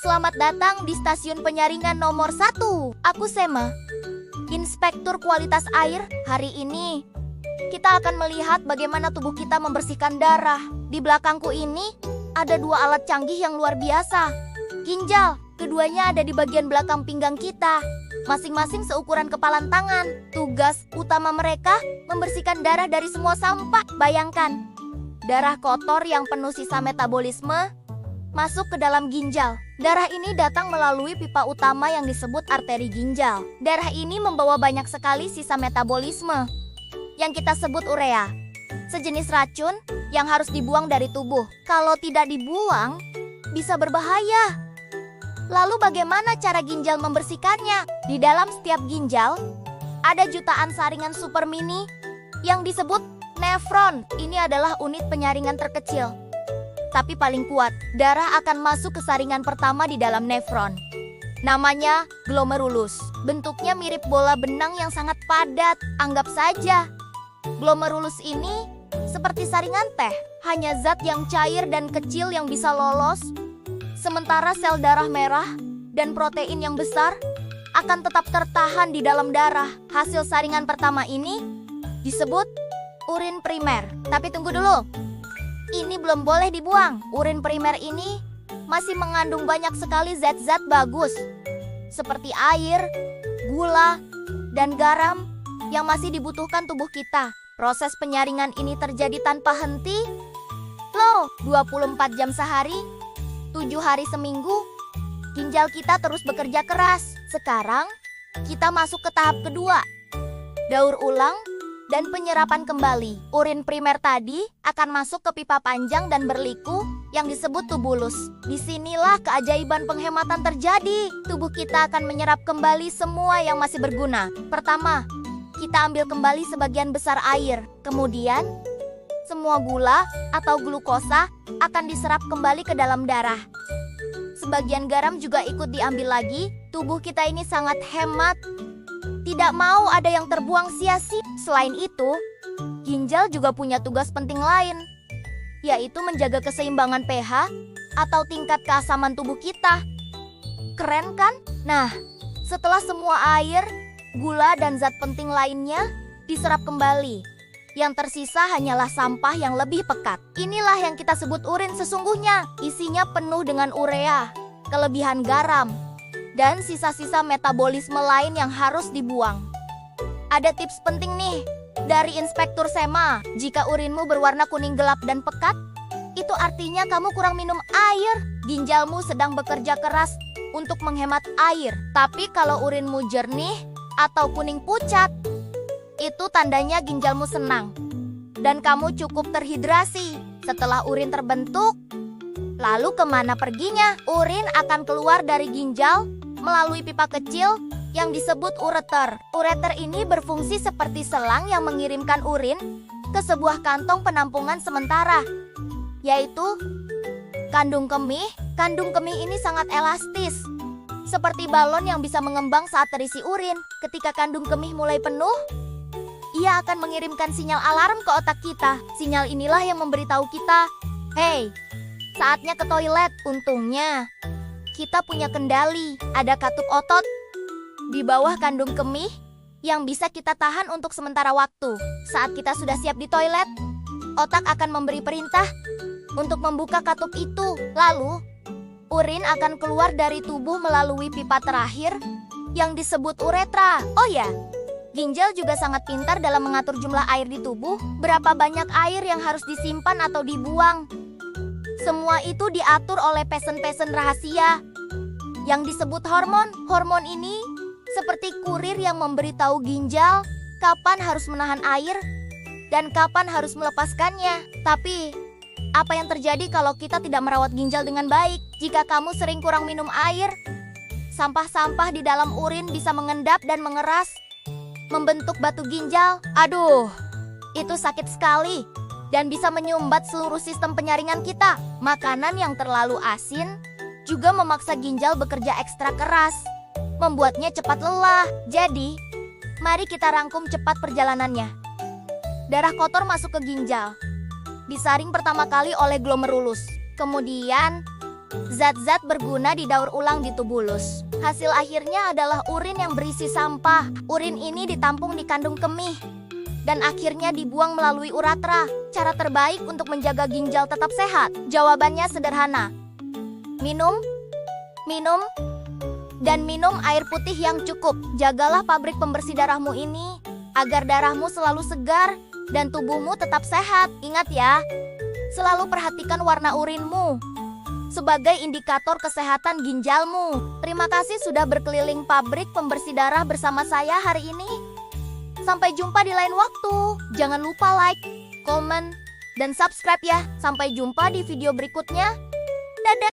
Selamat datang di stasiun penyaringan nomor 1. Aku Sema, Inspektur Kualitas Air. Hari ini, kita akan melihat bagaimana tubuh kita membersihkan darah. Di belakangku ini, ada 2 alat canggih yang luar biasa. Ginjal, keduanya ada di bagian belakang pinggang kita. Masing-masing seukuran kepalan tangan. Tugas utama mereka, membersihkan darah dari semua sampah. Bayangkan, darah kotor yang penuh sisa metabolisme masuk ke dalam ginjal. Darah ini datang melalui pipa utama yang disebut arteri ginjal. Darah ini membawa banyak sekali sisa metabolisme yang kita sebut urea, sejenis racun yang harus dibuang dari tubuh. Kalau tidak dibuang, bisa berbahaya. Lalu bagaimana cara ginjal membersihkannya? Di dalam setiap ginjal, ada jutaan saringan super mini yang disebut nefron. Ini adalah unit penyaringan terkecil, tapi paling kuat. Darah akan masuk ke saringan pertama di dalam nefron. Namanya glomerulus. Bentuknya mirip bola benang yang sangat padat. Anggap saja glomerulus ini seperti saringan teh. Hanya zat yang cair dan kecil yang bisa lolos. Sementara sel darah merah dan protein yang besar akan tetap tertahan di dalam darah. Hasil saringan pertama ini disebut urin primer. Tapi tunggu dulu. Ini belum boleh dibuang. Urin primer ini masih mengandung banyak sekali zat-zat bagus, seperti air, gula, dan garam yang masih dibutuhkan tubuh kita. Proses penyaringan ini terjadi tanpa henti. Loh, 24 jam sehari, 7 hari seminggu, ginjal kita terus bekerja keras. Sekarang, kita masuk ke tahap kedua. Daur ulang dan penyerapan kembali. Urin primer tadi akan masuk ke pipa panjang dan berliku yang disebut tubulus. Disinilah keajaiban penghematan terjadi. Tubuh kita akan menyerap kembali semua yang masih berguna. Pertama, kita ambil kembali sebagian besar air. Kemudian, semua gula atau glukosa akan diserap kembali ke dalam darah. Sebagian garam juga ikut diambil lagi. Tubuh kita ini sangat hemat. Tidak mau ada yang terbuang sia-sia. Selain itu, ginjal juga punya tugas penting lain, yaitu menjaga keseimbangan pH atau tingkat keasaman tubuh kita. Keren kan? Nah, setelah semua air, gula, dan zat penting lainnya diserap kembali, yang tersisa hanyalah sampah yang lebih pekat. Inilah yang kita sebut urin sesungguhnya. Isinya penuh dengan urea, kelebihan garam, dan sisa-sisa metabolisme lain yang harus dibuang. Ada tips penting nih dari Inspektur Sema. Jika urinmu berwarna kuning gelap dan pekat, itu artinya kamu kurang minum air. Ginjalmu sedang bekerja keras untuk menghemat air. Tapi kalau urinmu jernih atau kuning pucat, itu tandanya ginjalmu senang dan kamu cukup terhidrasi. Setelah urin terbentuk, lalu kemana perginya? Urin akan keluar dari ginjal melalui pipa kecil yang disebut ureter. Ureter ini berfungsi seperti selang yang mengirimkan urin ke sebuah kantong penampungan sementara, yaitu kandung kemih. Kandung kemih ini sangat elastis, seperti balon yang bisa mengembang saat terisi urin. Ketika kandung kemih mulai penuh, ia akan mengirimkan sinyal alarm ke otak kita. Sinyal inilah yang memberitahu kita, "Hey, saatnya ke toilet." Untungnya, kita punya kendali. Ada katup otot di bawah kandung kemih yang bisa kita tahan untuk sementara waktu. Saat kita sudah siap di toilet, otak akan memberi perintah untuk membuka katup itu. Lalu, urin akan keluar dari tubuh melalui pipa terakhir yang disebut uretra. Oh ya, ginjal juga sangat pintar dalam mengatur jumlah air di tubuh. Berapa banyak air yang harus disimpan atau dibuang. Semua itu diatur oleh pesen-pesen rahasia yang disebut hormon. Hormon ini seperti kurir yang memberitahu ginjal kapan harus menahan air dan kapan harus melepaskannya. Tapi, apa yang terjadi kalau kita tidak merawat ginjal dengan baik? Jika kamu sering kurang minum air, sampah-sampah di dalam urin bisa mengendap dan mengeras, membentuk batu ginjal. Aduh, itu sakit sekali dan bisa menyumbat seluruh sistem penyaringan kita. Makanan yang terlalu asin juga memaksa ginjal bekerja ekstra keras, membuatnya cepat lelah. Jadi, mari kita rangkum cepat perjalanannya. Darah kotor masuk ke ginjal, disaring pertama kali oleh glomerulus. Kemudian, Zat-zat berguna didaur ulang di tubulus. Hasil akhirnya adalah urin yang berisi sampah. Urin ini ditampung di kandung kemih dan akhirnya dibuang melalui uratra. Cara terbaik untuk menjaga ginjal tetap sehat? Jawabannya sederhana. Minum, dan minum air putih yang cukup. Jagalah pabrik pembersih darahmu ini agar darahmu selalu segar dan tubuhmu tetap sehat. Ingat ya, selalu perhatikan warna urinmu sebagai indikator kesehatan ginjalmu. Terima kasih sudah berkeliling pabrik pembersih darah bersama saya hari ini. Sampai jumpa di lain waktu. Jangan lupa like, comment, dan subscribe ya. Sampai jumpa di video berikutnya. Dadah!